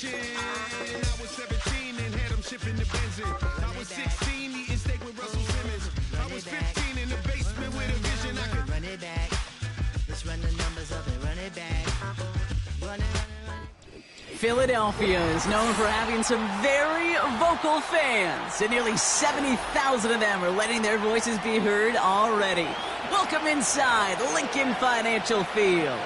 connection. I was 17 and had them shipping the Benzin. I was 16 eating steak with Russell Simmons. I was 15 in the basement with a vision. I could run it back. Let's run the numbers up and run it back. Run it. Philadelphia is known for having some very vocal fans, and nearly 70,000 of them are letting their voices be heard already. Welcome inside Lincoln Financial Field.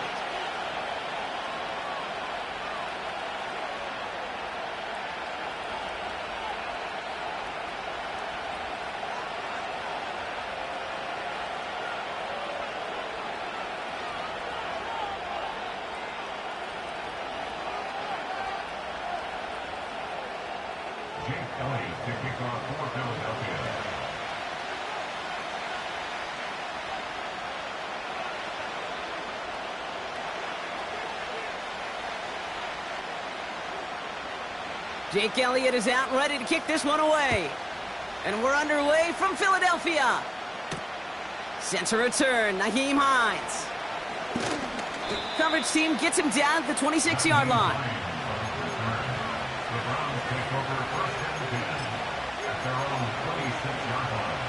Jake Elliott to kick off for Philadelphia. Jake Elliott is out and ready to kick this one away. And we're underway from Philadelphia. Sends a return, Nyheim Hines. Coverage team gets him down at the 26-yard line. The Browns take over first and 10 at their own 26-yard line.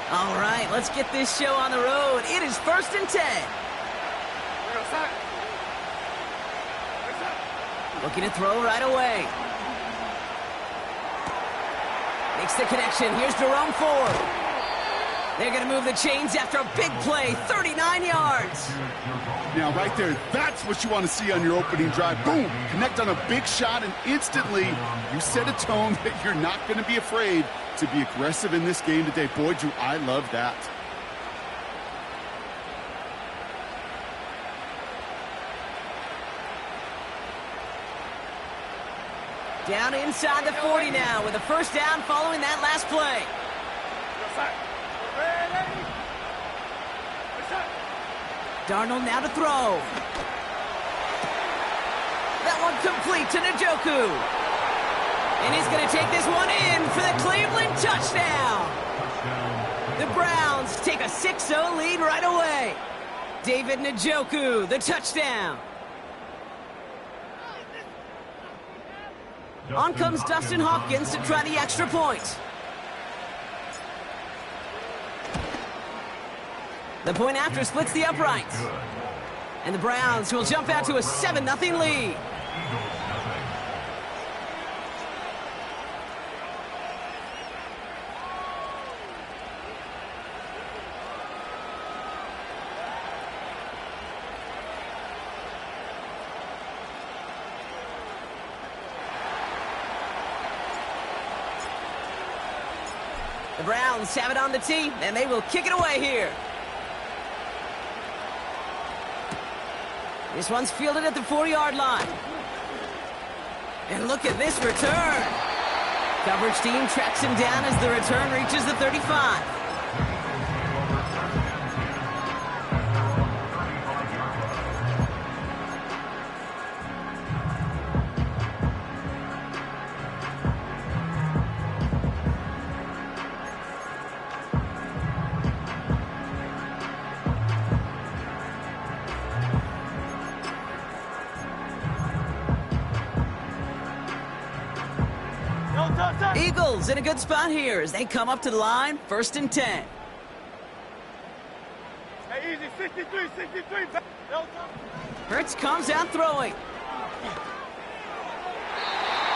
All right, let's get this show on the road. It is first and 10. Looking to throw right away. Makes the connection. Here's Jerome Ford. They're going to move the chains after a big play, 39 yards. Now, right there, that's what you want to see on your opening drive. Boom! Connect on a big shot, and instantly you set a tone that you're not going to be afraid to be aggressive in this game today. Boy, Drew, I love that. Down inside the 40 now with a first down following that last play. Darnold now to throw. That one complete to Njoku. And he's going to take this one in for the Cleveland touchdown. The Browns take a 6-0 lead right away. David Njoku, the touchdown. On comes Dustin Hopkins to try the extra point. The point after splits the uprights. And the Browns will jump out to a 7-0 lead. The Browns have it on the tee, and they will kick it away here. This one's fielded at the 4-yard line. And look at this return. Coverage team tracks him down as the return reaches the 35. Eagles in a good spot here as they come up to the line, first and 10. Hey, easy, 63. Hurts comes out throwing.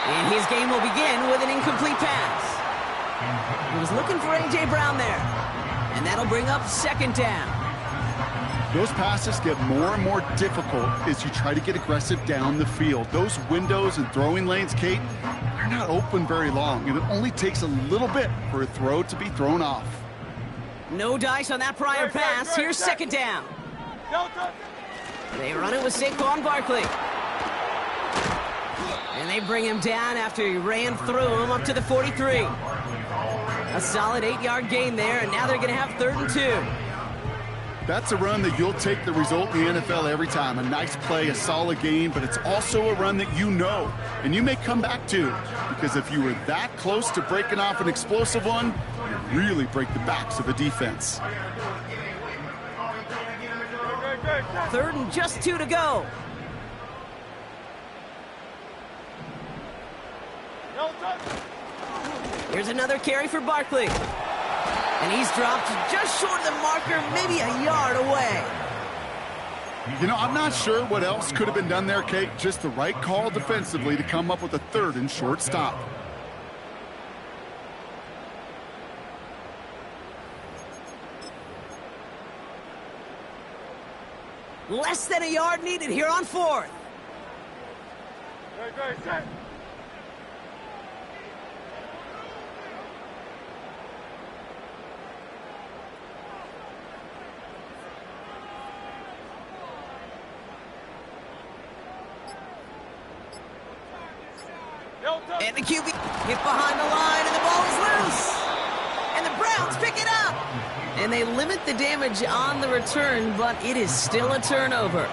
And his game will begin with an incomplete pass. He was looking for A.J. Brown there. And that'll bring up second down. Those passes get more and more difficult as you try to get aggressive down the field. Those windows and throwing lanes, Kate, they're not open very long, and it only takes a little bit for a throw to be thrown off. No dice on that prior pass. Here's second down. They run it with Saquon Barkley. And they bring him down after he ran through him up to the 43. A solid 8-yard gain there, and now they're going to have 3rd and 2. That's a run that you'll take the result in the NFL every time. A nice play, a solid game, but it's also a run that you know, and you may come back to. Because if you were that close to breaking off an explosive one, and really break the backs of the defense. Third and just 2 to go. Here's another carry for Barkley. And he's dropped just short of the marker, maybe a yard away. You know, I'm not sure what else could have been done there, Kate. Just the right call defensively to come up with a third and short stop. Less than a yard needed here on 4th. Set. And the QB hit behind the line, and the ball is loose. And the Browns pick it up. And they limit the damage on the return, but it is still a turnover.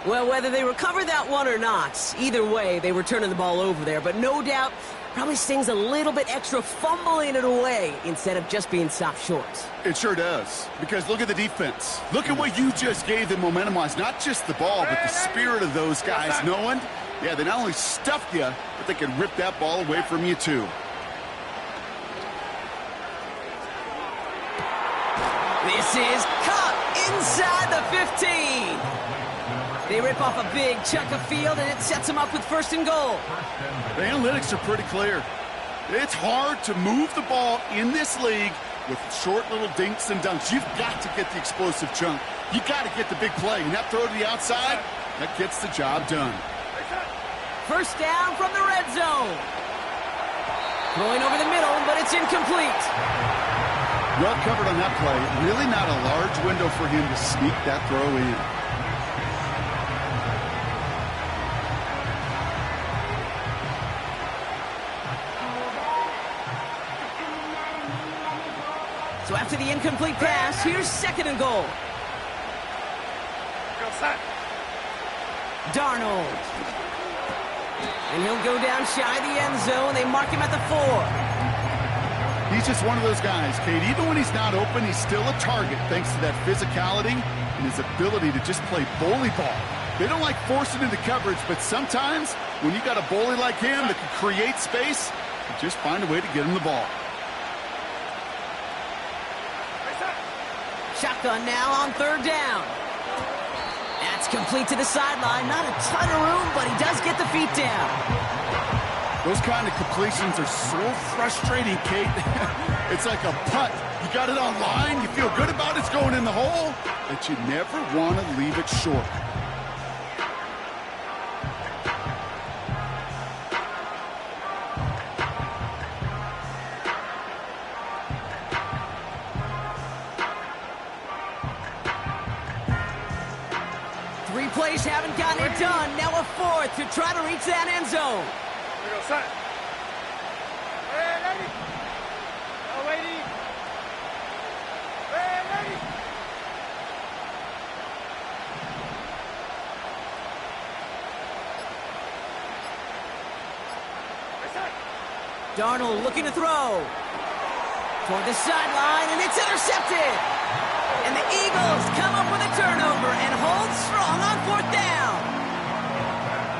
Well, whether they recover that one or not, either way, they were turning the ball over there. But no doubt, probably stings a little bit extra fumbling it away instead of just being stopped short. It sure does, because look at the defense. Look at what you just gave them momentum-wise. Not just the ball, but the spirit of those guys knowing, yeah, they not only stuffed you, but they can rip that ball away from you, too. This is caught inside the 15. They rip off a big chunk of field, and it sets them up with 1st and goal. The analytics are pretty clear. It's hard to move the ball in this league with short little dinks and dunks. You've got to get the explosive chunk. You've got to get the big play. And that throw to the outside, that gets the job done. 1st down from the red zone. Throwing over the middle, but it's incomplete. Well covered on that play. Really not a large window for him to sneak that throw in. So after the incomplete pass, here's 2nd and goal. Darnold. And he'll go down shy of the end zone. They mark him at the 4. He's just one of those guys, Kate. Even when he's not open, he's still a target thanks to that physicality and his ability to just play bully ball. They don't like forcing into coverage, but sometimes when you got a bully like him that can create space, you just find a way to get him the ball. Shotgun now on 3rd down. That's complete to the sideline. Not a ton of room, but he does get the feet down. Those kind of completions are so frustrating, Kate. It's like a putt. You got it on line, you feel good about it's going in the hole, but you never want to leave it short. Plays haven't gotten it done. Now a 4th to try to reach that end zone. Darnold looking to throw. Toward the sideline, and it's intercepted. And the Eagles come up with a turnover and hold strong on 4th down.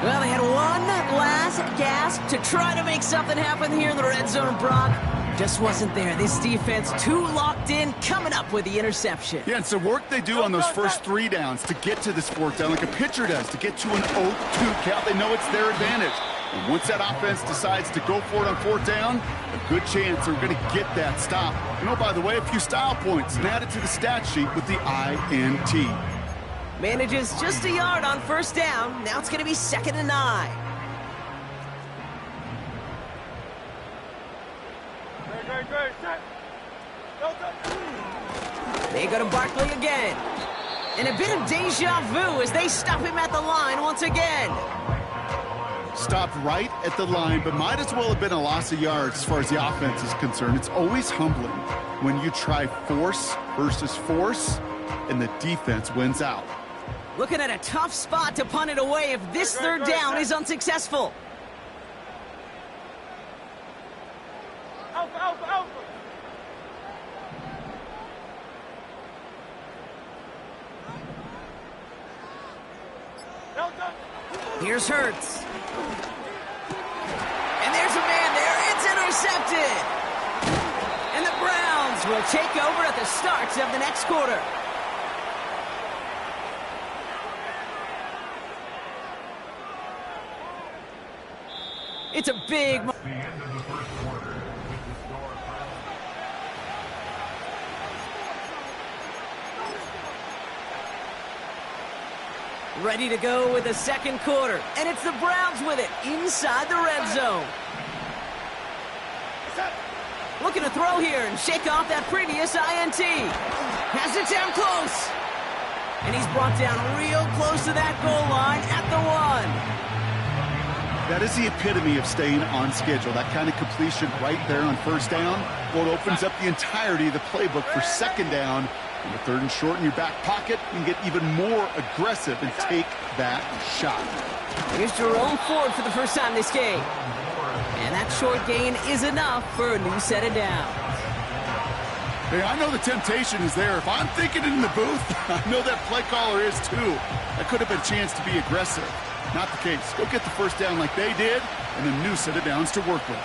Well, they had one last gasp to try to make something happen here in the red zone, Brock. Just wasn't there. This defense too locked in, coming up with the interception. Yeah, it's the work they do on those first 3 downs to get to this 4th down, like a pitcher does, to get to an 0-2 count. They know it's their advantage. And once that offense decides to go for it on 4th down, a good chance they're going to get that stop. And oh, by the way, a few style points and added to the stat sheet with the INT. Manages just a yard on 1st down. Now it's going to be 2nd and 9. They go to Barkley again. And a bit of deja vu as they stop him at the line once again. Stopped right at the line, but might as well have been a loss of yards as far as the offense is concerned. It's always humbling when you try force versus force and the defense wins out. Looking at a tough spot to punt it away if this 3rd down is unsuccessful. Here's Hurts. And there's a man there. It's intercepted. And the Browns will take over at the start of the next quarter. It's a big... That's the end of the first quarter. With the score ready to go with the second quarter. And it's the Browns with it inside the red zone. Looking to throw here and shake off that previous INT. Has it down close. And he's brought down real close to that goal line at the 1. That is the epitome of staying on schedule. That kind of completion right there on first down. Well, it opens up the entirety of the playbook for second down. And the third and short in your back pocket, you can get even more aggressive and take that shot. Here's Jerome Ford for the first time this game. And that short gain is enough for a new set of downs. Hey, I know the temptation is there. If I'm thinking it in the booth, I know that play caller is too. That could have been a chance to be aggressive. Not the case. Go get the first down like they did, and a new set of downs to work with.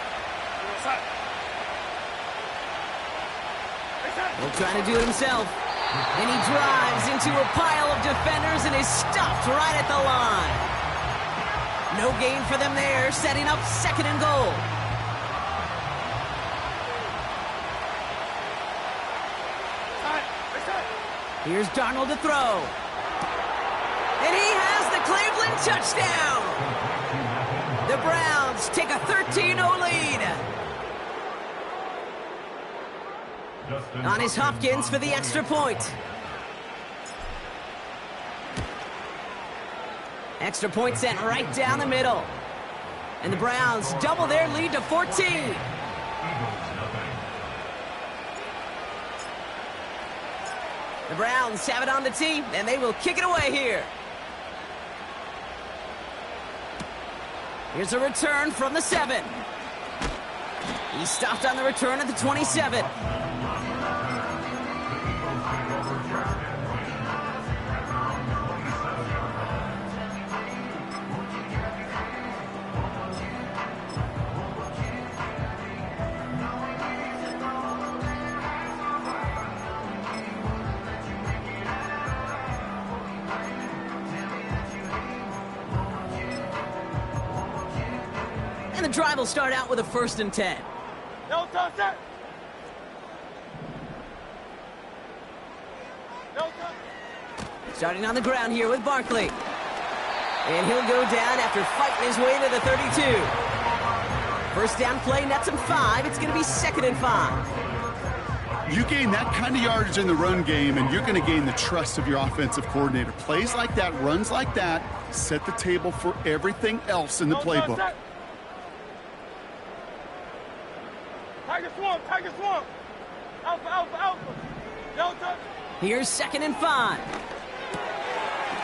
He'll try to do it himself. And he drives into a pile of defenders and is stopped right at the line. No gain for them there, setting up second and goal. Here's Darnold to throw. And he has the Cleveland touchdown. The Browns take a 13-0 lead. On his Hopkins for the extra point. Extra point sent right down the middle. And the Browns double their lead to 14. The Browns have it on the tee, and they will kick it away here. Here's a return from the 7. He stopped on the return at the 27. And the drive will start out with a 1st and 10. No touch it. No touch. Starting on the ground here with Barkley. And he'll go down after fighting his way to the 32. First down play nets him 5. It's going to be 2nd and 5. You gain that kind of yardage in the run game, and you're going to gain the trust of your offensive coordinator. Plays like that, runs like that, set the table for everything else in the playbook. Tiger swamp, Tiger swamp. Alpha, alpha, alpha. No touch. Here's 2nd and 5.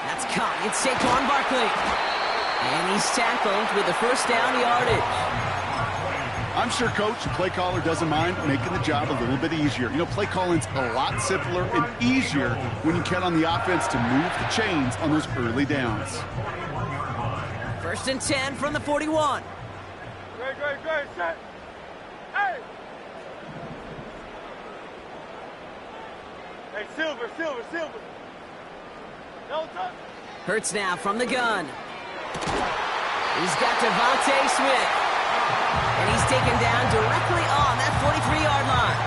That's caught. It's Saquon Barkley. And he's tackled with the first down yardage. I'm sure Coach, the play caller, doesn't mind making the job a little bit easier. You know, play calling's a lot simpler and easier when you count on the offense to move the chains on those early downs. 1st and 10 from the 41. Great, set. Hey! Hey, Silver. No touch. Hurts now from the gun. He's got Devontae Smith. And he's taken down directly on that 43-yard line.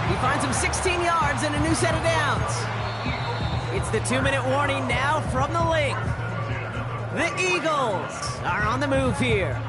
He finds him 16 yards and a new set of downs. It's the 2-minute warning now from the link. The Eagles are on the move here.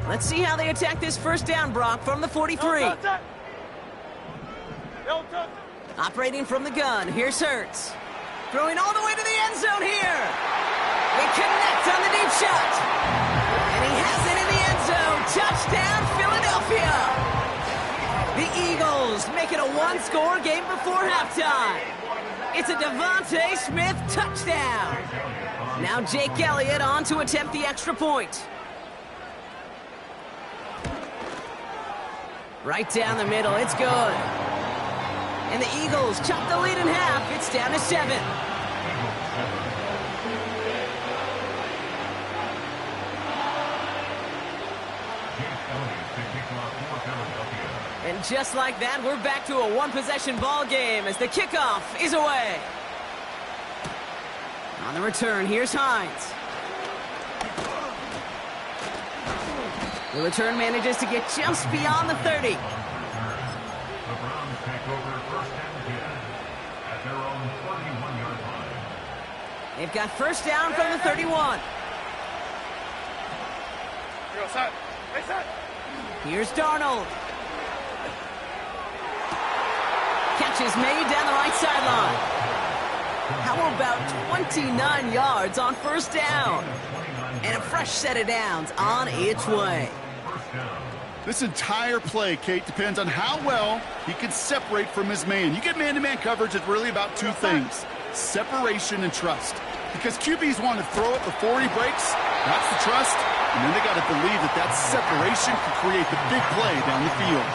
Let's see how they attack this first down, Brock, from the 43. No touch. Operating from the gun, here's Hurts. Throwing all the way to the end zone here. They connect on the deep shot. And he has it in the end zone. Touchdown, Philadelphia. The Eagles make it a one-score game before halftime. It's a Devontae Smith touchdown. Now Jake Elliott on to attempt the extra point. Right down the middle, it's good. And the Eagles chop the lead in half. It's down to 7. And just like that, we're back to a one-possession ball game as the kickoff is away. On the return, here's Hines. The return manages to get just beyond the 30. The Browns take over first and 10 at their own 41-yard line. They've got first down from the 31. Yo, son. Hey, son. Here's Darnold. Catch is made down the right sideline. How about 29 yards on first down? And a fresh set of downs on its way. This entire play, Kate, depends on how well he can separate from his man. You get man-to-man coverage, it's really about two things: separation and trust. Because QBs want to throw it before he breaks, that's the trust, and then they got to believe that that separation can create the big play down the field.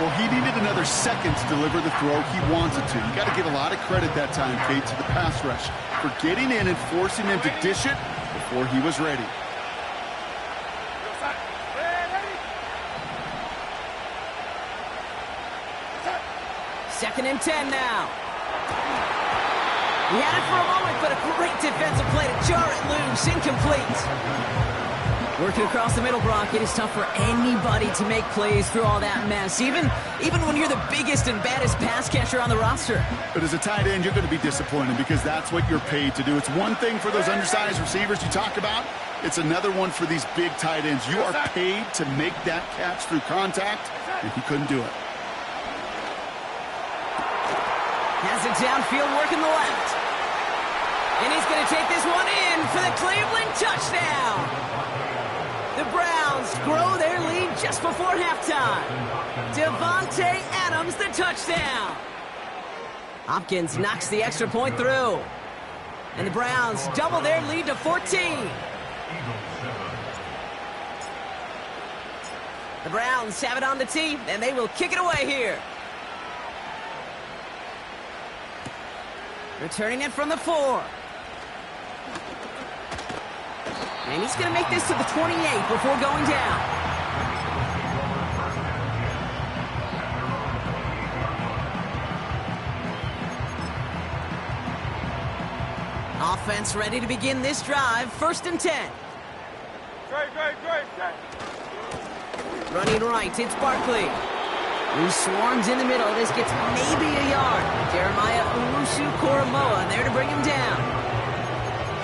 Well, he needed another second to deliver the throw he wanted to. You got to give a lot of credit that time, Kate, to the pass rush for getting in and forcing him to dish it before he was ready. Second and 10 now. He had it for a moment, but a great defensive play to jar it loose. Incomplete. Working across the middle, Brock, it is tough for anybody to make plays through all that mess, even when you're the biggest and baddest pass catcher on the roster. But as a tight end, you're going to be disappointed because that's what you're paid to do. It's one thing for those undersized receivers you talk about. It's another one for these big tight ends. You are paid to make that catch through contact, and he couldn't do it. Has it downfield, working the left. And he's going to take this one in for the Cleveland touchdown. The Browns grow their lead just before halftime. Devontae Adams, the touchdown. Hopkins knocks the extra point through. And the Browns double their lead to 14. The Browns have it on the tee, and they will kick it away here. Returning it from the 4. And he's going to make this to the 28 before going down. Offense ready to begin this drive. First and 10. Great. Running right, it's Barkley. Who swarms in the middle. This gets maybe a yard. Jeremiah Owusu-Koramoah there to bring him down.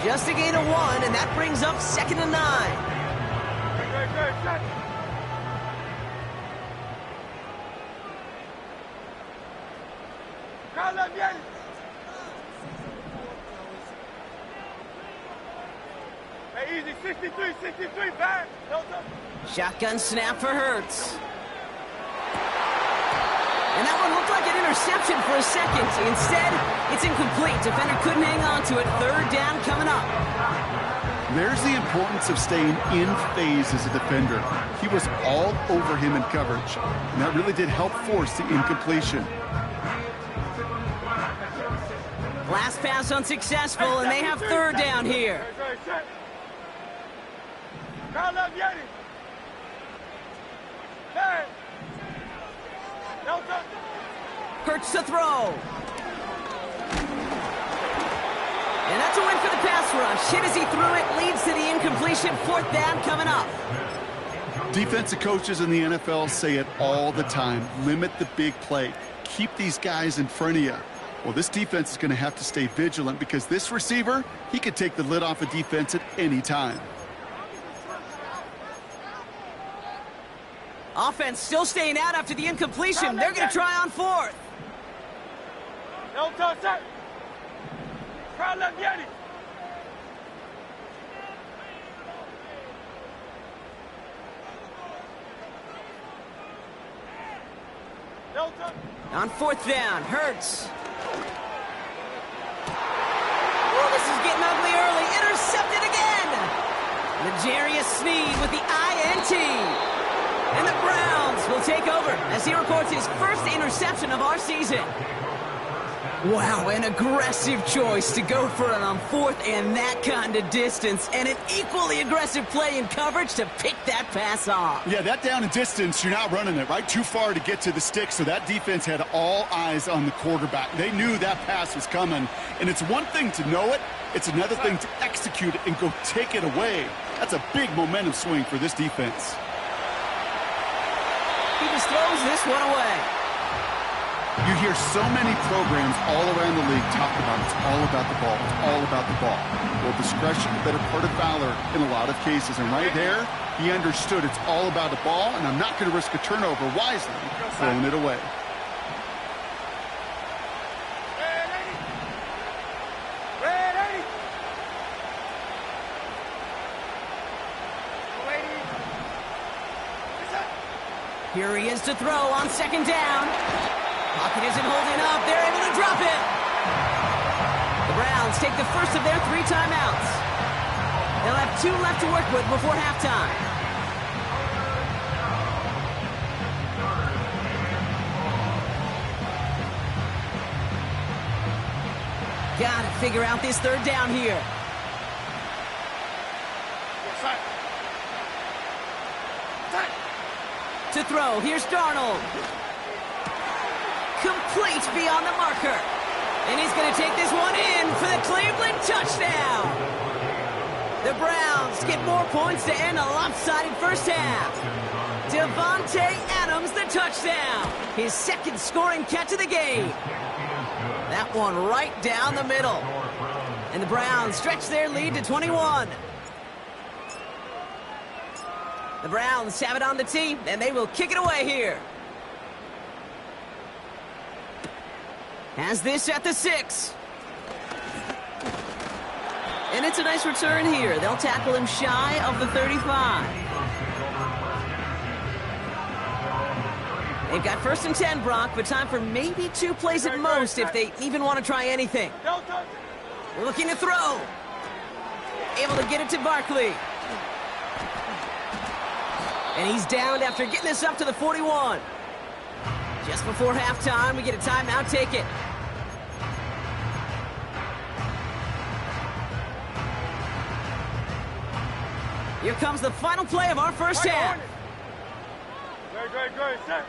Just a gain of 1, and that brings up second and 9. Great. Hey, easy. 63, back. Shotgun snap for Hurts. And that one looked like an interception for a second. Instead, it's incomplete. Defender couldn't hang on to it. Third down coming up. There's the importance of staying in phase as a defender. He was all over him in coverage, and that really did help force the incompletion. Last pass unsuccessful, and they have third down here. Hurts to throw. And that's a win for the pass rush. Hit as he threw it, leads to the incompletion. Fourth down coming up. Defensive coaches in the NFL say it all the time. Limit the big play. Keep these guys in front of you. Well, this defense is going to have to stay vigilant because this receiver, he could take the lid off a defense at any time. Offense still staying out after the incompletion. They're going to try on fourth. No touch that. Crowd left Yeti. On fourth down, Hurts. as he records his first interception of our season. Wow, an aggressive choice to go for it on 4th and that kind of distance, and an equally aggressive play in coverage to pick that pass off. Yeah, that down and distance, you're not running it, right? Too far to get to the stick, so that defense had all eyes on the quarterback. They knew that pass was coming, and it's one thing to know it, it's another thing to execute it and go take it away. That's a big momentum swing for this defense. He just throws this one away. You hear so many programs all around the league talk about it's all about the ball, it's all about the ball. Well, discretion, the better part of valor in a lot of cases. And right there, he understood it's all about the ball, and I'm not going to risk a turnover wisely, throwing it away. Here he is to throw on 2nd down. Pocket isn't holding up. They're able to drop it. The Browns take the first of their 3 timeouts. They'll have 2 left to work with before halftime. Gotta figure out this 3rd down here. To throw, here's Darnold. Complete beyond the marker. And he's going to take this one in for the Cleveland touchdown. The Browns get more points to end a lopsided first half. Devontae Adams, the touchdown. His 2nd scoring catch of the game. That one right down the middle. And the Browns stretch their lead to 21. The Browns have it on the tee, and they will kick it away here. Has this at the 6. And it's a nice return here. They'll tackle him shy of the 35. They've got 1st and 10, Brock, but time for maybe 2 plays at most if they even want to try anything. Looking to throw. Able to get it to Barkley. And he's downed after getting this up to the 41. Just before halftime, we get a timeout. Take it. Here comes the final play of our first half. Great, set.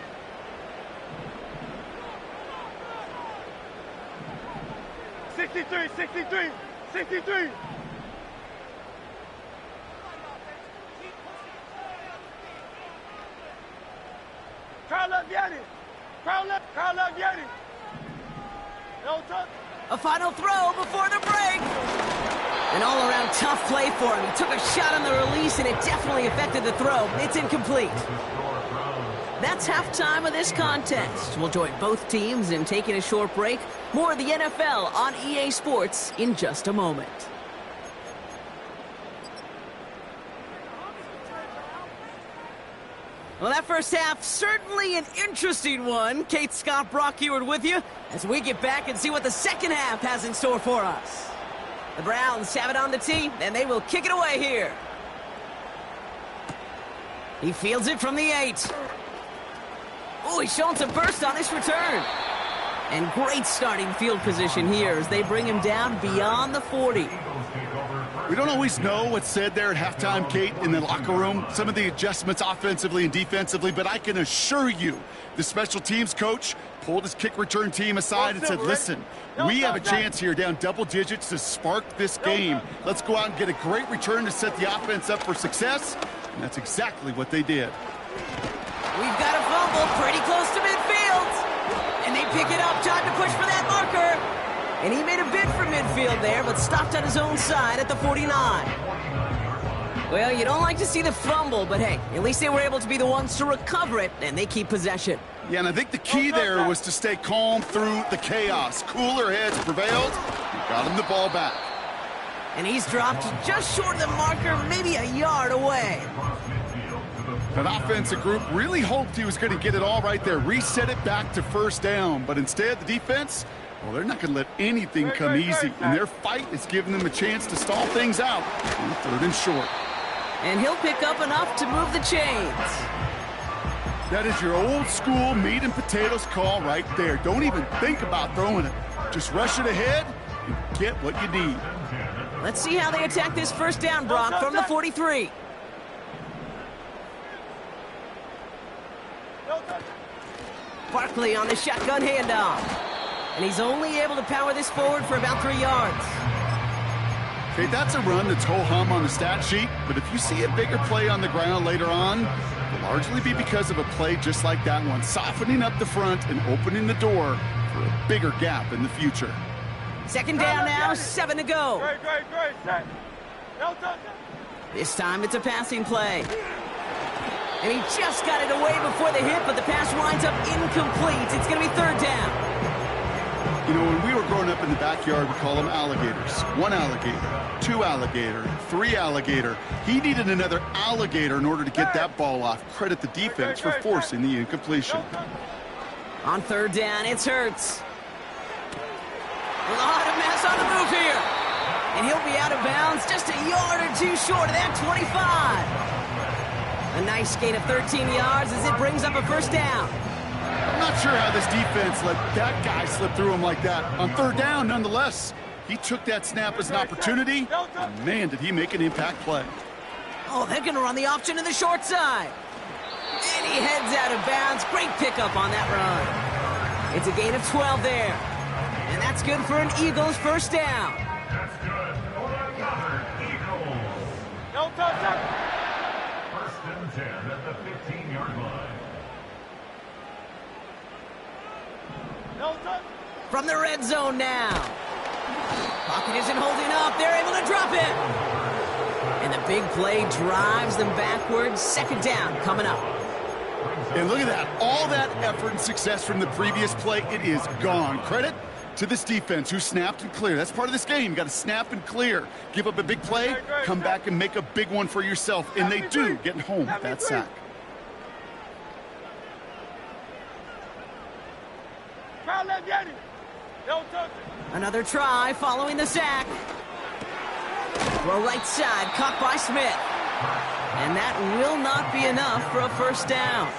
Sixty-three. Kyle left, Yeti. No touch. A final throw before the break. An all-around tough play for him. He took a shot on the release, and it definitely affected the throw. It's incomplete. That's halftime of this contest. We'll join both teams in taking a short break. More of the NFL on EA Sports in just a moment. Well, that first half, certainly an interesting one. Kate Scott, Brock Huard with you as we get back and see what the second half has in store for us. The Browns have it on the tee, and they will kick it away here. He fields it from the 8. Oh, he's showing some burst on this return. And great starting field position here as they bring him down beyond the 40. We don't always know what's said there at halftime, Kate, in the locker room. Some of the adjustments offensively and defensively, but I can assure you the special teams coach pulled his kick return team aside and said, listen, we have a chance here down double digits to spark this game. Let's go out and get a great return to set the offense up for success. And that's exactly what they did. We've got a fumble pretty close to midfield. And they pick it up. Time to push for that marker. And he made a bid for midfield there, but stopped on his own side at the 49. Well, you don't like to see the fumble, but hey, at least they were able to be the ones to recover it, and they keep possession. Yeah, and I think the key there was to stay calm through the chaos. Cooler heads prevailed and got him the ball back. And he's dropped just short of the marker, maybe a yard away. That offensive group really hoped he was going to get it all right there, reset it back to first down, but instead the defense, well, they're not going to let anything come easy, and their fight is giving them a chance to stall things out on 3rd and short. And he'll pick up enough to move the chains. That is your old school meat and potatoes call right there. Don't even think about throwing it. Just rush it ahead and get what you need. Let's see how they attack this first down, Brock, from the 43. Barkley on the shotgun handoff. And he's only able to power this forward for about 3 yards. Okay, that's a run that's ho-hum on the stat sheet, but if you see a bigger play on the ground later on, it'll largely be because of a play just like that one, softening up the front and opening the door for a bigger gap in the future. Second down now, 7 to go. Great, set. No touchdown. This time it's a passing play. And he just got it away before the hit, but the pass winds up incomplete. It's going to be third down. You know, when we were growing up in the backyard, we call them alligators. 1 alligator, 2 alligator, 3 alligator. He needed another alligator in order to get that ball off. Credit the defense for forcing the incompletion. On third down, it's Hurts. A lot of mess on the move here. And he'll be out of bounds just a yard or 2 short of that 25. A nice gain of 13 yards as it brings up a first down. I'm not sure how this defense let that guy slip through him like that. On third down, nonetheless, he took that snap as an opportunity, and man, did he make an impact play. Oh, they're going to run the option to the short side. And he heads out of bounds. Great pickup on that run. It's a gain of 12 there. And that's good for an Eagles first down. That's good for another Eagle. No touchdown. First and 10 at the 15-yard line. No touchdown. From the red zone now. Pocket isn't holding up. They're able to drop it. And the big play drives them backwards. Second down coming up. And look at that. All that effort and success from the previous play, it is gone. Credit to this defense who snapped and cleared. That's part of this game. You got to snap and clear. Give up a big play, come back and make a big one for yourself. And they do, getting home with that sack. Try let get him. No touchdown. Another try following the sack. Throw right side, caught by Smith. And that will not be enough for a first down.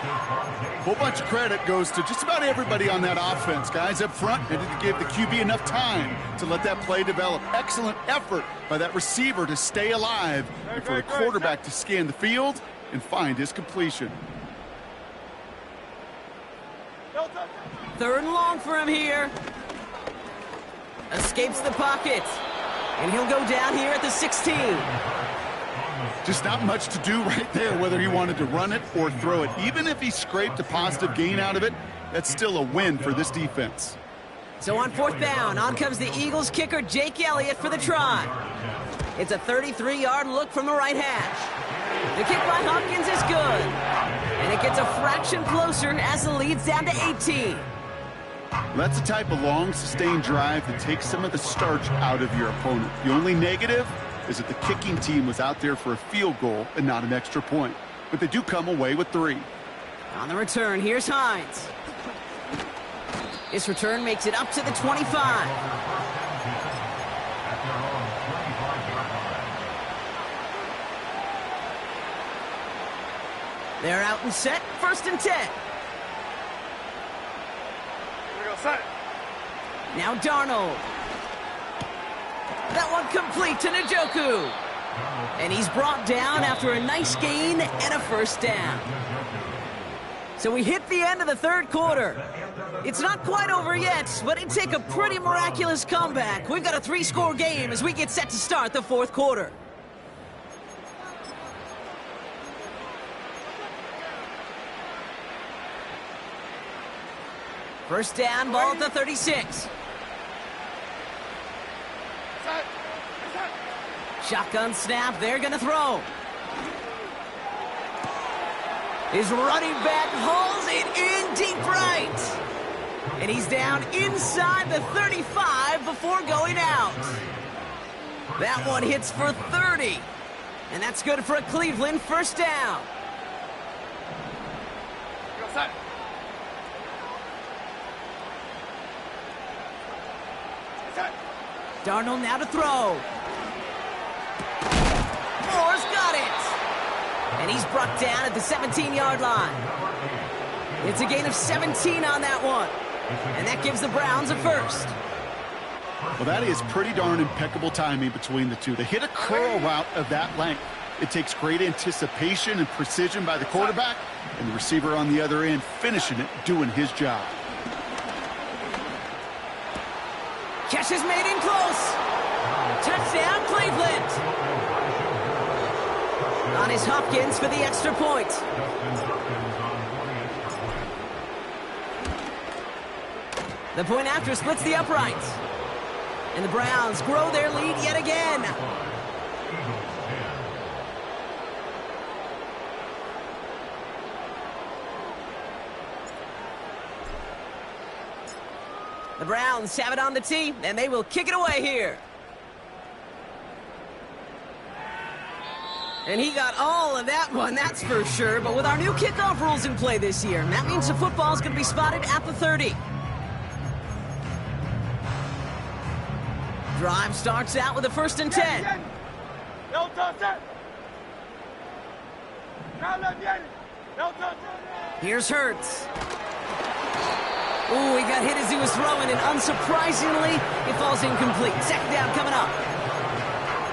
A whole bunch of credit goes to just about everybody on that offense. Guys up front needed to give the QB enough time to let that play develop. Excellent effort by that receiver to stay alive and for the quarterback to scan the field and find his completion. No touchdown. Third and long for him here. Escapes the pocket. And he'll go down here at the 16. Just not much to do right there, whether he wanted to run it or throw it. Even if he scraped a positive gain out of it, that's still a win for this defense. So on fourth down, on comes the Eagles kicker, Jake Elliott, for the try. It's a 33-yard look from the right hash. The kick by Hopkins is good. And it gets a fraction closer as the lead's down to 18. That's the type of long, sustained drive that takes some of the starch out of your opponent. The only negative is that the kicking team was out there for a field goal and not an extra point. But they do come away with 3. On the return, here's Hines. This return makes it up to the 25. They're out and set, first and 10. We go set. Now Darnold. That one complete to Njoku. And he's brought down after a nice gain and a first down. So we hit the end of the third quarter. It's not quite over yet, but it'd take a pretty miraculous comeback. We've got a 3-score game as we get set to start the fourth quarter. First down, ball at the 36. Shotgun snap, they're gonna throw. His running back hauls it in deep right. And he's down inside the 35 before going out. That one hits for 30. And that's good for a Cleveland first down. We go set. Set. Darnold now to throw. Moore's got it. And he's brought down at the 17-yard line. It's a gain of 17 on that one. And that gives the Browns a first. Well, that is pretty darn impeccable timing between the two. They hit a curl route of that length. It takes great anticipation and precision by the quarterback, and the receiver on the other end finishing it, doing his job. Catch is made in close. Touchdown, Cleveland. On his Hopkins for the extra point. The point after splits the uprights. And the Browns grow their lead yet again. The Browns have it on the tee, and they will kick it away here. And he got all of that one, that's for sure. But with our new kickoff rules in play this year, that means the football is going to be spotted at the 30. Drive starts out with a 1st and 10. Here's Hurts. Ooh, he got hit as he was throwing, and unsurprisingly, it falls incomplete. Second down coming up.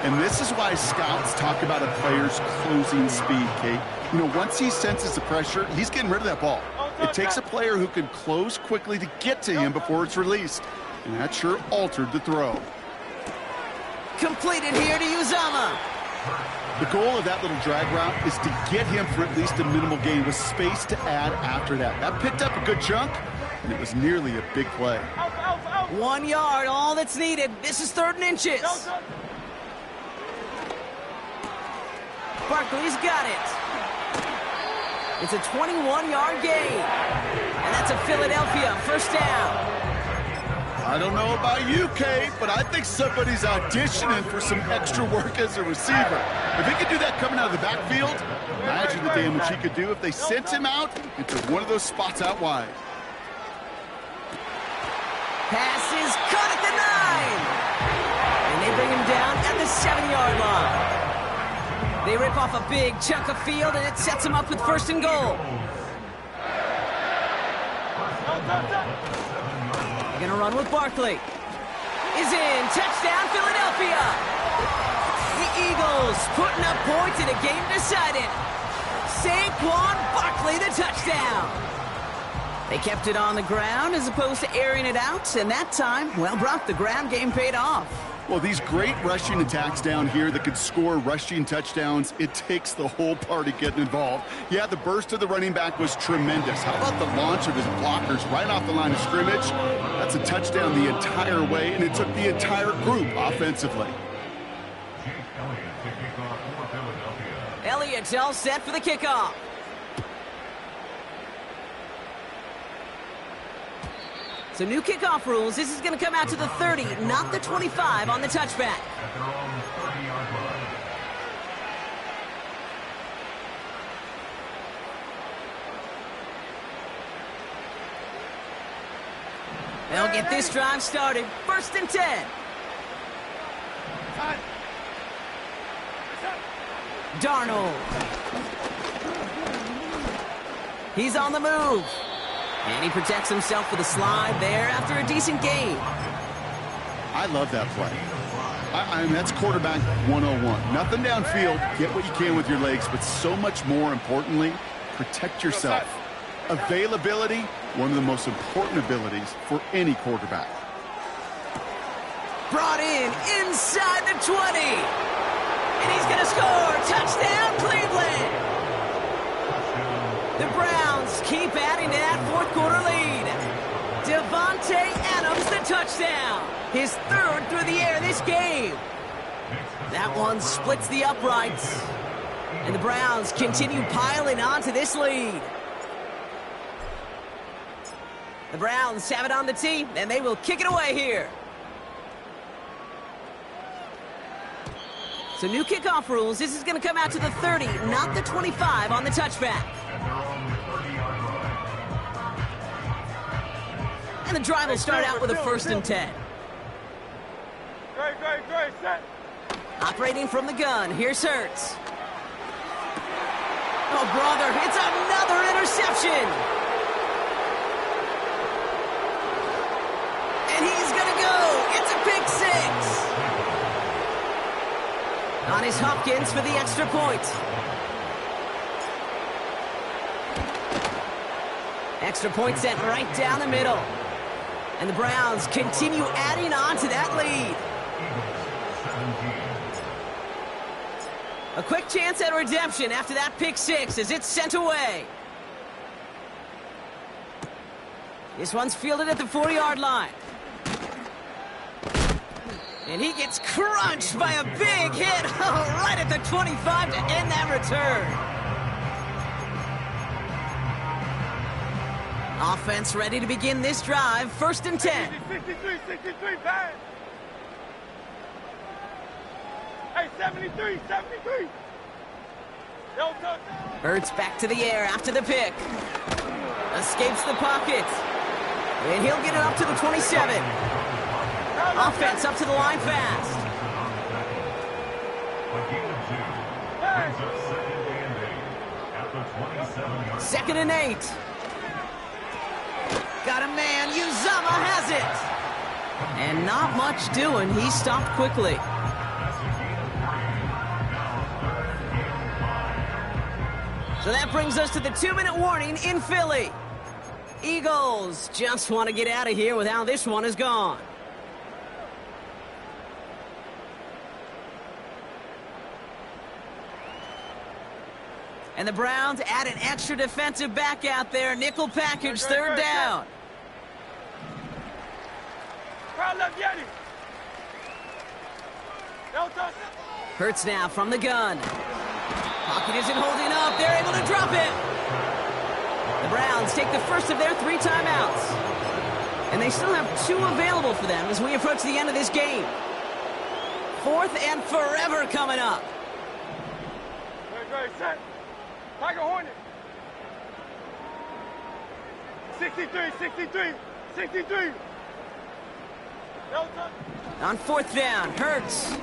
And this is why scouts talk about a player's closing speed, Kate. You know, once he senses the pressure, he's getting rid of that ball. It takes a player who can close quickly to get to him before it's released. And that sure altered the throw. Completed here to Uzama. The goal of that little drag route is to get him for at least a minimal gain with space to add after that. That picked up a good chunk, and it was nearly a big play. 1 yard, all that's needed. This is 3rd and inches. Barkley's got it. It's a 21-yard gain. And that's a Philadelphia 1st down. I don't know about you, Kate, but I think somebody's auditioning for some extra work as a receiver. If he could do that coming out of the backfield, imagine the damage he could do if they sent him out into one of those spots out wide. Pass is caught at the 9. And they bring him down at the 7-yard line. They rip off a big chunk of field, and it sets him up with 1st and goal. Gonna run with Barkley. Is in. Touchdown, Philadelphia. The Eagles putting up points in a game decided. Saquon Barkley, the touchdown. They kept it on the ground as opposed to airing it out, and that time, well, Brock, the ground game paid off. Well, these great rushing attacks down here that could score rushing touchdowns, it takes the whole party getting involved. Yeah, the burst of the running back was tremendous. How about the launch of his blockers right off the line of scrimmage? That's a touchdown the entire way, and it took the entire group offensively. Elliott's all set for the kickoff. So new kickoff rules. This is going to come out to the 30, not the 25 on the touchback. At their own 30-yard line. They'll get this drive started. 1st and 10. Darnold. He's on the move. And he protects himself with a slide there after a decent gain. I love that play. I mean, that's quarterback 101. Nothing downfield, get what you can with your legs, but so much more importantly, protect yourself. Availability, one of the most important abilities for any quarterback. Brought in inside the 20. And he's going to score. Touchdown, Cleveland. The Browns keep adding to that 4th quarter lead. Devontae Adams, the touchdown. His 3rd through the air this game. That one splits the uprights. And the Browns continue piling onto this lead. The Browns have it on the tee, and they will kick it away here. So new kickoff rules. This is going to come out to the 30, not the 25 on the touchback. And the drive will start out with a 1st and 10. Great, set. Operating from the gun, here's Hurts. Oh, brother, it's another interception. And he's going to go. It's a pick six. On his Hopkins for the extra point. Extra point sent right down the middle. And the Browns continue adding on to that lead. A quick chance at redemption after that pick six as it's sent away. This one's fielded at the 4-yard line. And he gets crunched by a big hit right at the 25 to end that return. Offense ready to begin this drive. 1st and 10. 63, pass. Hey, 73. No touchdown. Hurts back to the air after the pick. Escapes the pocket. And he'll get it up to the 27. Offense up to the line fast. Second and 8. Got a man. Uzama has it. And not much doing. He stopped quickly. So that brings us to the 2-minute warning in Philly. Eagles just want to get out of here with how this one is gone. And the Browns add an extra defensive back out there. Nickel package, 3rd down. Crowd left Yeti. No touchdown. Hurts now from the gun. Pocket isn't holding up. They're able to drop it. The Browns take the first of their 3 timeouts. And they still have 2 available for them as we approach the end of this game. 4th and forever coming up. Great, set. Tiger Hornet. 63. No touchdown. On 4th down, Hurts.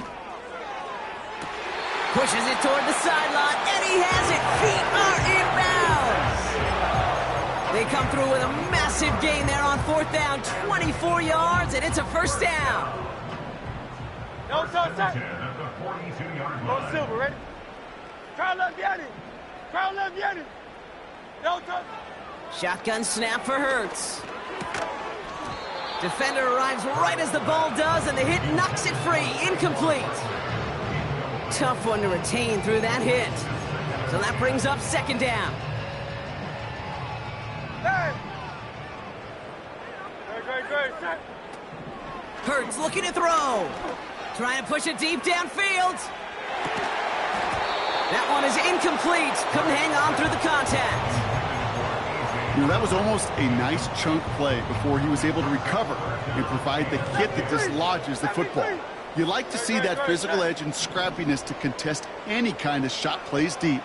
Pushes it toward the sideline, and he has it. Feet are inbounds. They come through with a massive gain there on 4th down, 24 yards, and it's a 1st down. No touchdown. Go Silver, ready? Crowd left Yeti. No touchdown. Shotgun snap for Hurts. Defender arrives right as the ball does, and the hit knocks it free. Incomplete. Tough one to retain through that hit. So that brings up 2nd down. Hey. Great, set. Hurts looking to throw. Trying to push it deep downfield. That one is incomplete. Couldn't hang on through the contact. You know, that was almost a nice chunk play before he was able to recover and provide the hit that dislodges the football. You like to see that physical edge and scrappiness to contest any kind of shot plays deep.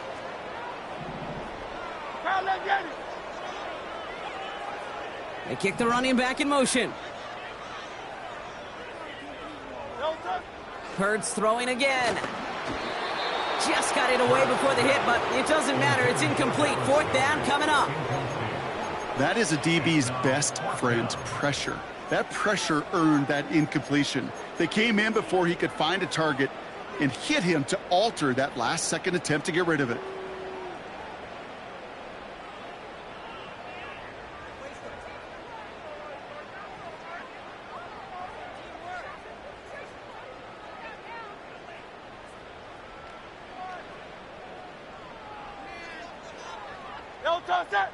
They kick the running back in motion. Hurts throwing again. Just got it away before the hit, but it doesn't matter. It's incomplete. 4th down coming up. That is a DB's best friend, pressure. That pressure earned that incompletion. They came in before he could find a target and hit him to alter that last-second attempt to get rid of it.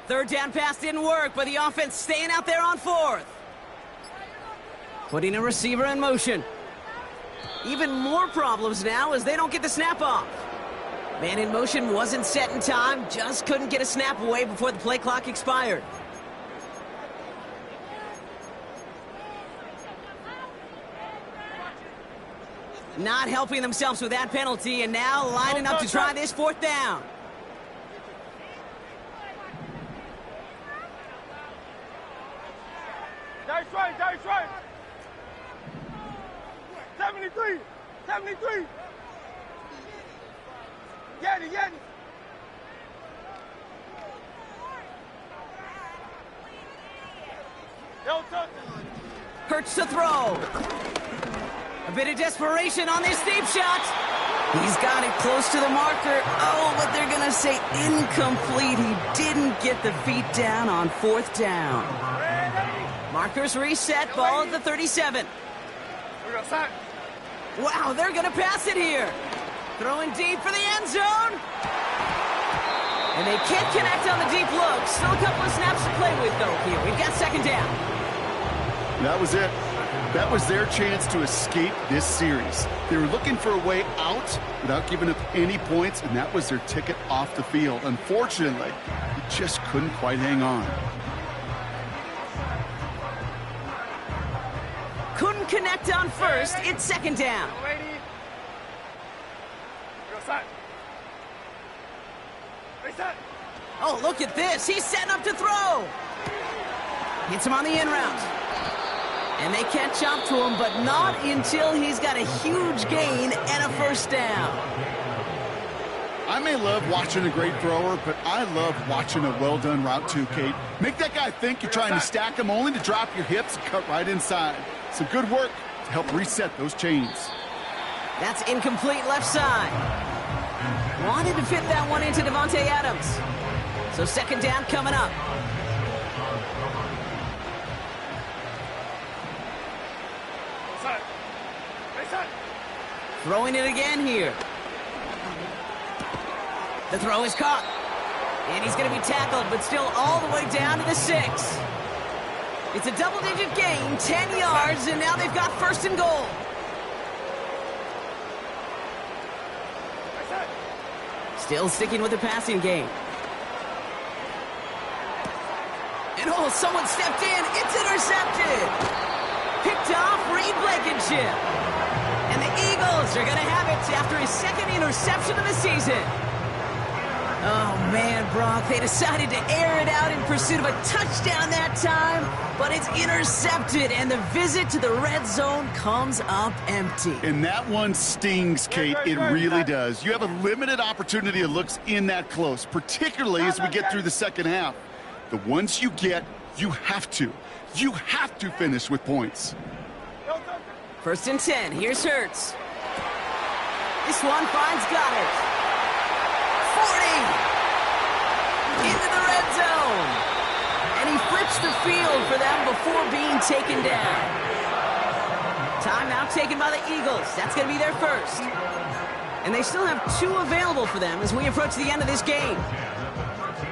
Third down pass didn't work, but the offense staying out there on 4th. Putting a receiver in motion. Even more problems now as they don't get the snap off. Man in motion wasn't set in time, just couldn't get a snap away before the play clock expired. Not helping themselves with that penalty, and now lining up to try this 4th down. That's right. 73. Yeti. Hurts to throw. A bit of desperation on this deep shot. He's got it close to the marker. Oh, but they're going to say incomplete. He didn't get the feet down on 4th down. Markers reset, ball at the 37. Wow, they're going to pass it here. Throwing deep for the end zone. And they can't connect on the deep look. Still a couple of snaps to play with, though, here. We've got 2nd down. That was it. That was their chance to escape this series. They were looking for a way out without giving up any points, and that was their ticket off the field. Unfortunately, they just couldn't quite hang on. Couldn't connect on 1st. It's 2nd down. Oh, look at this. He's setting up to throw. Hits him on the in route. And they catch up to him, but not until he's got a huge gain and a 1st down. I may love watching a great thrower, but I love watching a well-done route too, Kate. Make that guy think you're trying to stack him only to drop your hips and cut right inside. Some good work to help reset those chains. That's incomplete left side. Wanted to fit that one into Davante Adams. So 2nd down coming up. Throwing it again here. The throw is caught. And he's going to be tackled, but still all the way down to the 6. It's a double-digit gain, 10 yards, and now they've got 1st and goal. Still sticking with the passing game. And oh, someone stepped in. It's intercepted. Picked off Reed Blankenship. And the Eagles are going to have it after his 2nd interception of the season. Oh, man, Brock, they decided to air it out in pursuit of a touchdown that time, but it's intercepted, and the visit to the red zone comes up empty. And that one stings, Kate. It really does. You have a limited opportunity of looks in that close, particularly as we get through the 2nd half. The ones you get, you have to finish with points. 1st and 10. Here's Hurts. This one finds Goddard. 40. Into the red zone. And he flips the field for them before being taken down. Timeout taken by the Eagles. That's going to be their 1st. And they still have 2 available for them as we approach the end of this game.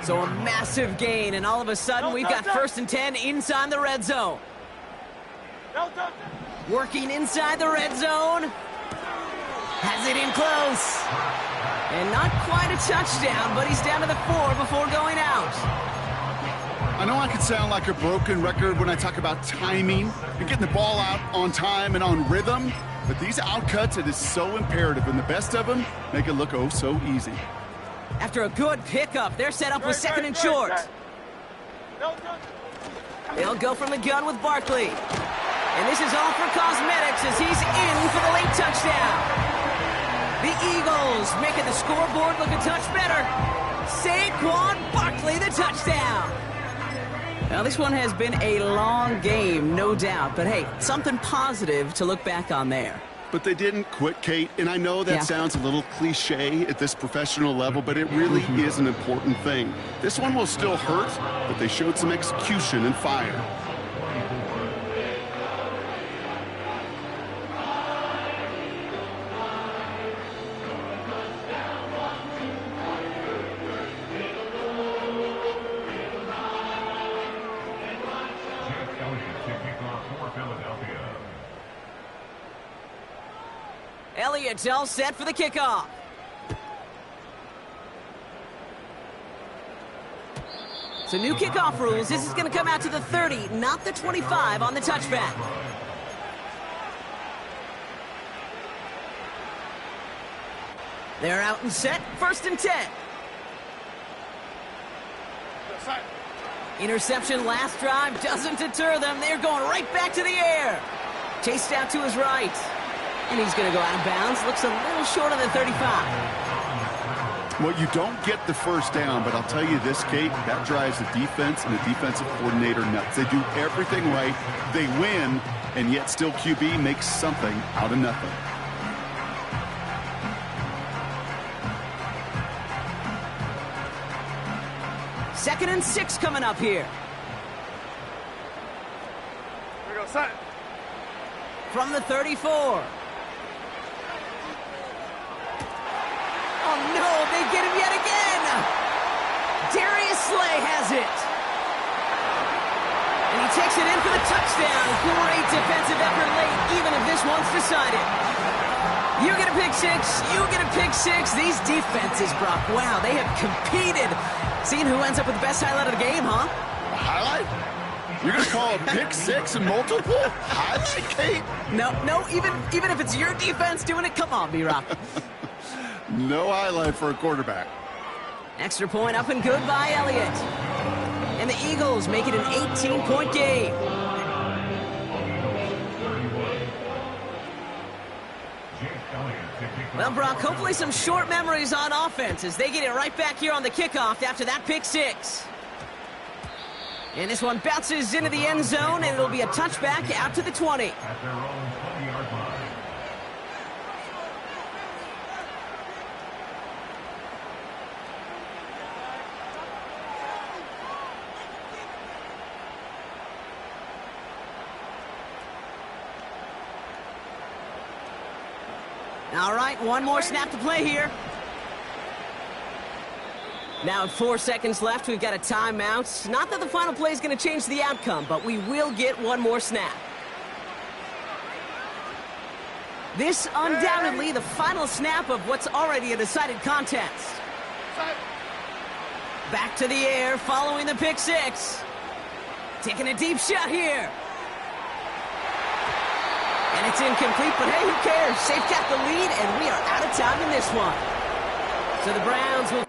So a massive gain, and all of a sudden we've got 1st and 10 inside the red zone. Working inside the red zone. Has it in close. And not quite a touchdown, but he's down to the 4 before going out. I know I can sound like a broken record when I talk about timing and getting the ball out on time and on rhythm, but these outcuts, it is so imperative, and the best of them make it look oh so easy. After a good pickup, they're set up with 2nd and short. They'll go from the gun with Barkley. And this is all for cosmetics as he's in for the late touchdown. The Eagles making the scoreboard look a touch better. Saquon Barkley, the touchdown. Now, this one has been a long game, no doubt. But, hey, something positive to look back on there. But they didn't quit, Kate, and I know that sounds a little cliche at this professional level, but it really is an important thing. This one will still hurt, but they showed some execution and fire. Elliott's all set for the kickoff. So new kickoff rules. This is going to come out to the 30, not the 25 on the touchback. They're out and set. 1st and 10. Interception last drive doesn't deter them. They're going right back to the air. Chased out to his right. And he's going to go out of bounds. Looks a little short on the 35. Well, you don't get the 1st down, but I'll tell you this, Kate, that drives the defense and the defensive coordinator nuts. They do everything right. They win, and yet still QB makes something out of nothing. Second and 6 coming up here. Here we go, son. From the 34. Oh no, they get him yet again. Darius Slay has it. And he takes it in for the touchdown. Great defensive effort late, even if this one's decided. You get a pick six, you get a pick six. These defenses, Brock, wow, they have competed. Seeing who ends up with the best highlight of the game, huh? A highlight? You're going to call a pick six and multiple? Highlight, Kate? No, even if it's your defense doing it, come on, B-Rock. No highlight for a quarterback. Extra point up and good by Elliott. And the Eagles make it an 18-point game. Well, Brock, hopefully some short memories on offense as they get it right back here on the kickoff after that pick six. And this one bounces into the end zone, and it'll be a touchback out to the 20. At their own 20-yard line. All right, one more snap to play here. Now 4 seconds left, we've got a timeout. Not that the final play is going to change the outcome, but we will get one more snap. This undoubtedly the final snap of what's already a decided contest. Back to the air following the pick six. Taking a deep shot here. And it's incomplete, but hey, who cares? They've got the lead, and we are out of time in this one. So the Browns will...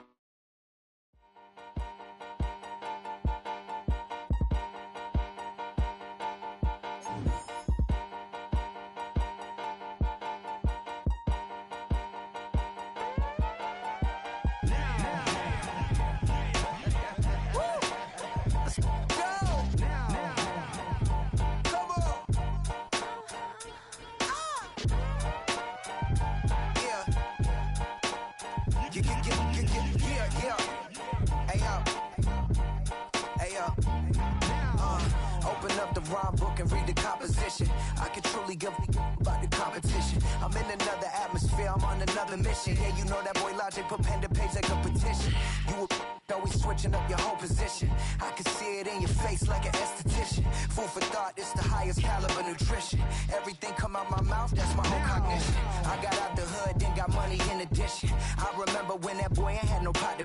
Open up the rhyme book and read the composition. I can truly give about the competition. I'm in another atmosphere, I'm on another mission. Yeah, you know that boy Logic put pen to page like a petition. You always switching up your whole position. I can see it in your face like an esthetician. Food for thought, it's the highest caliber nutrition. Everything come out my mouth, that's my whole cognition. I got out the hood, then got money in addition. I remember when that boy ain't had no pot to...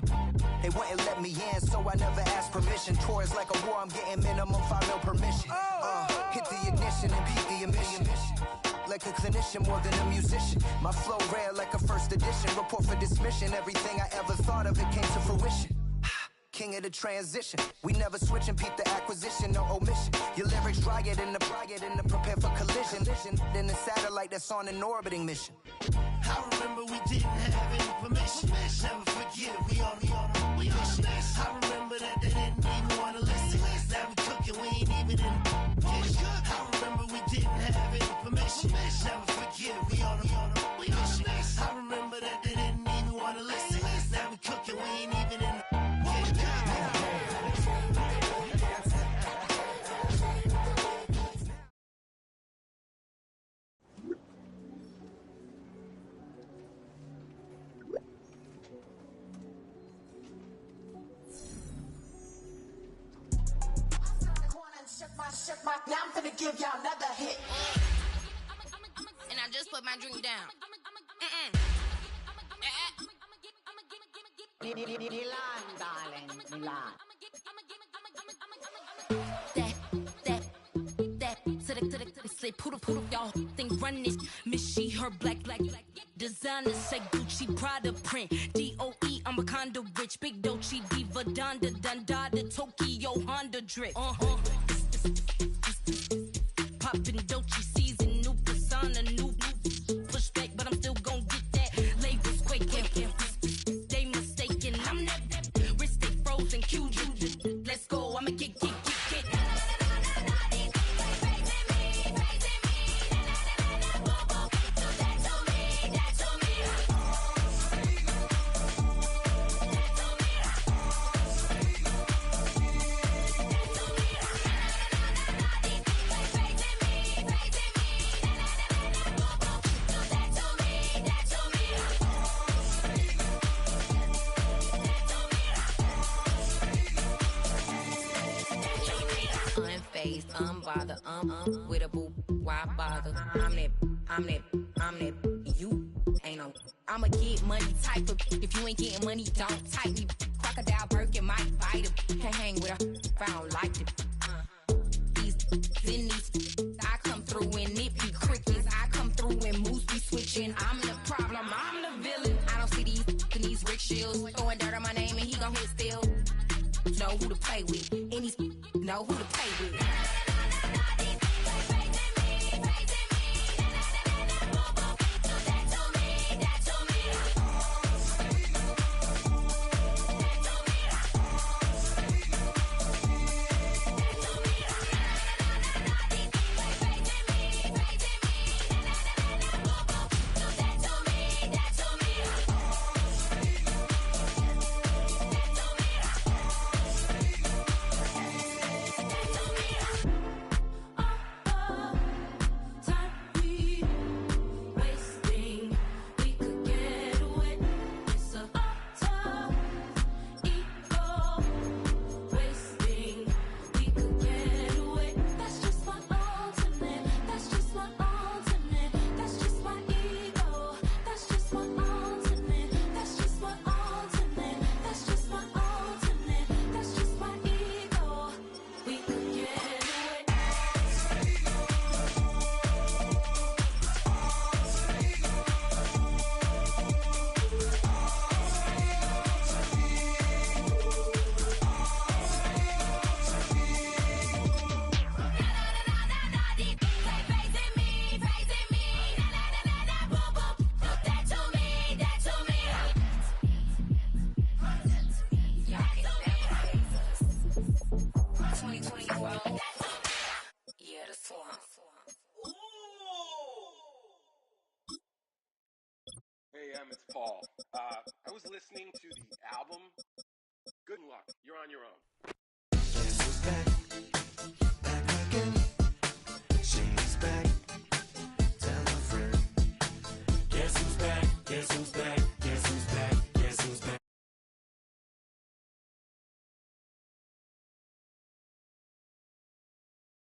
They wouldn't let me in, so I never asked permission. Tours like a war, I'm getting minimum 5 mil permission. Hit the ignition and beat the emission. Like a clinician more than a musician. My flow rare like a first edition. Report for dismission. Everything I ever thought of, it came to fruition. King of the transition. We never switch and peep the acquisition, no omission. Your lyrics drier than the prepare for collision. Then the satellite that's on an orbiting mission. I remember we didn't have any permission. Never forget, we on a mission. I remember that they didn't even want to listen. Now we cooking, we ain't even in the kitchen. I remember we didn't have any permission. Never forget, we on a mission. I remember that they didn't even want to listen. Now we cooking, we ain't even in the kitchen. Now I'm gonna give y'all another hit. And I just put my drink down. Milan, darling, Milan. That, say poodle, y'all think run this. Miss she, her black, designer say Gucci, Prada print. DOE, I'm a condo rich. Big Dolce, Diva, Donda, the Tokyo, Honda drip. Poppin' Dolce season, new persona, new pushback, but I'm still gon' get that. Labels quaking, they mistaken. I'm that wrist stay frozen, Q. Let's go, I'ma get. phased, unbothered, with a boo, why bother? I'm that, you ain't no. I'm a get money type of, if you ain't getting money, don't type me. Crocodile Birkin might bite him. Can't hang with her if I don't like it. I come through and it be crickets. I come through and moves be switching. I'm the problem, I'm the villain. I don't see these rickshaws throwing dirt on my name and he gon' hit still. Know who to play with, and these know who to play with. Hey, it's Paul. I was listening to the album. Good luck. You're on your own.